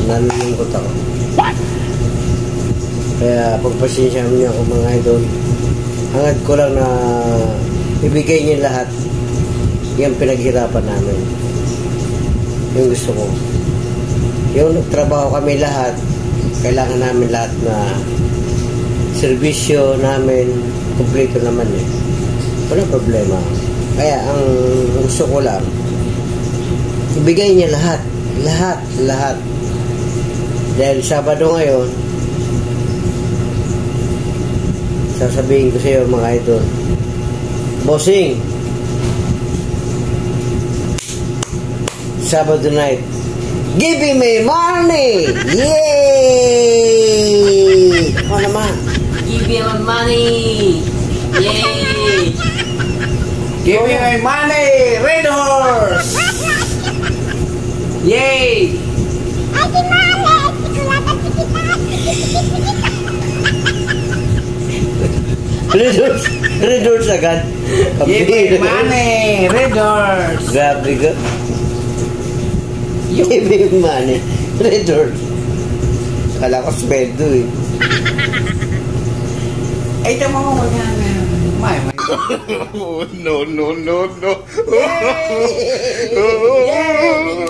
nalulungkot ako. Kaya pagpasensya niyo ako mga idol. Hangad ko lang na ibigay niyo lahat yung pinaghirapan namin. Yung gusto ko. Yung nagtrabaho kami lahat, kailangan namin lahat na serbisyo namin, kumpleto naman eh. Walang problema. Kaya ang gusto ko lang, ibigay niya lahat. Lahat. Dahil Sabado ngayon, sasabihin ko sa iyo mga idol, bossing, Sabado night, give me money! Yay! Ako naman. Give me my money! Yay! Give me my money! Red Horse! Yay! Red Horse agad. Give me money! Red Horse! Grabe ka. Give me money. Red Horse. Kala ko sweldo eh. Ay, tama mo magana. May. No. Yay! Yay!